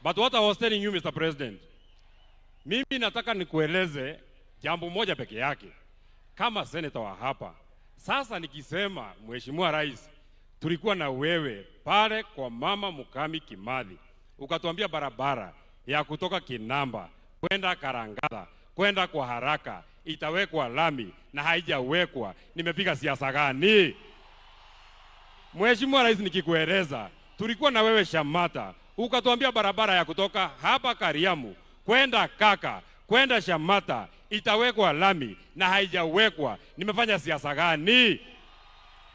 But what I was telling you, Mr. President, mimi nataka nikueleze jambo moja peke yake kama senator wa hapa. Sasa nikisema Mheshimiwa Rais, tulikuwa na wewe pale kwa Mama Mukami Kimathi, ukatuambia barabara ya kutoka Kinamba kwenda Karangatha kwenda kwa haraka itawekwa lami na haijawekwa. Nimepiga siasa gani? Mheshimiwa Rais, nikikueleza tulikuwa na wewe Shamata, ukatuambia barabara ya kutoka hapa Kariamu kwenda Kaka kwenda Shamata itawekwa lami na haijawekwa. Nimefanya siasa gani?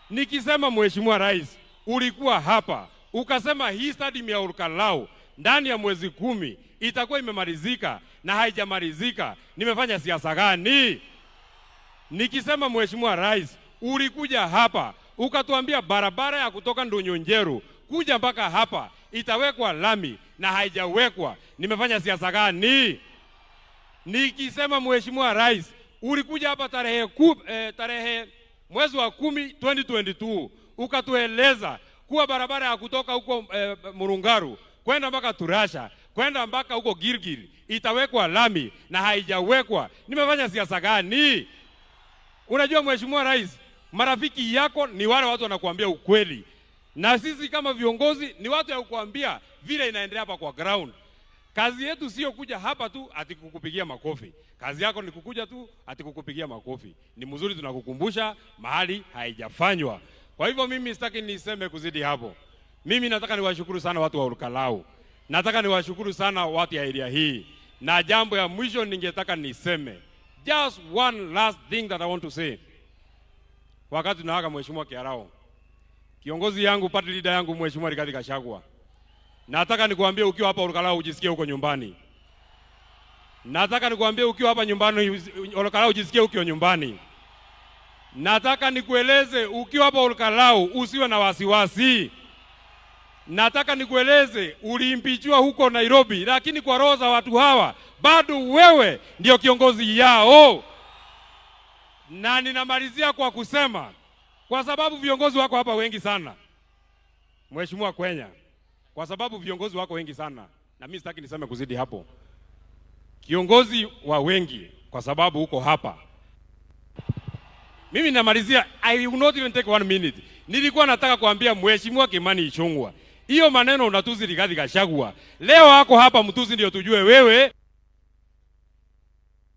Nikisema Mheshimiwa Rais, ulikuwa hapa ukasema hii stadium ya Olkalau ndani ya mwezi 10 itakuwa imemalizika na haijamalizika. Nimefanya siasa gani? Nikisema Mheshimiwa Rais, ulikuja hapa ukatuambia barabara ya kutoka Ndonyonjeru kuja mpaka hapa itawekwa lami na haijawekwa. Nimefanya siasa gani? Nikisema Mheshimiwa Rais, ulikuja hapa tarehe mwezi wa 10 2022 ukatueleza kuwa barabara ya kutoka huko Murungaru kwenda mpaka Turasha kwenda mpaka huko Gilgil itawekwa lami na haijawekwa. Nimefanya siasa gani? Unajua Mheshimiwa Rais, marafiki yako ni wale watu wanakuambia ukweli, na sisi kama viongozi ni watu ya kukuambia vile inaendelea hapa kwa ground. Kazi yetu sio kuja hapa tu ati kukupigia makofi. Kazi yako ni kukuja tu ati kukupigia makofi. Ni mzuri tunakukumbusha mahali haijafanywa. Kwa hivyo mimi sitaki niseme kuzidi hapo. Mimi nataka niwashukuru sana watu wa Olkalau. Nataka niwashukuru sana watu ya area hii. Na jambo ya mwisho ningetaka niseme. Just one last thing that I want to say. Wakati tunaaga Mheshimiwa Kiarao, kiongozi yangu, party leader yangu Mheshimiwa Rigathi Gachagua, nataka nikuambie ukiwa hapa Olkalau ujisikie uko nyumbani. Nataka nikuambie ukiwa hapa nyumbani Olkalau ujisikie uko nyumbani. Nataka nikueleze ukiwa hapa Olkalau usiwe na wasiwasi. Nataka nikueleze uliimpichwa huko Nairobi, lakini kwa roho za watu hawa bado wewe ndio kiongozi yao. Na ninamalizia kwa kusema, kwa sababu viongozi wako hapa wengi sana Mheshimiwa Kwenya, kwa sababu viongozi wako wengi sana, na mimi sitaki niseme kuzidi hapo. Kiongozi wa wengi kwa sababu uko hapa. Mimi namalizia, I will not even take 1 minute. Nilikuwa nataka kuambia Mheshimiwa Kimani Ichung'wah, hiyo maneno unatuzi Rigathi Gachagua. Leo hako hapa mtuzi ndio tujue wewe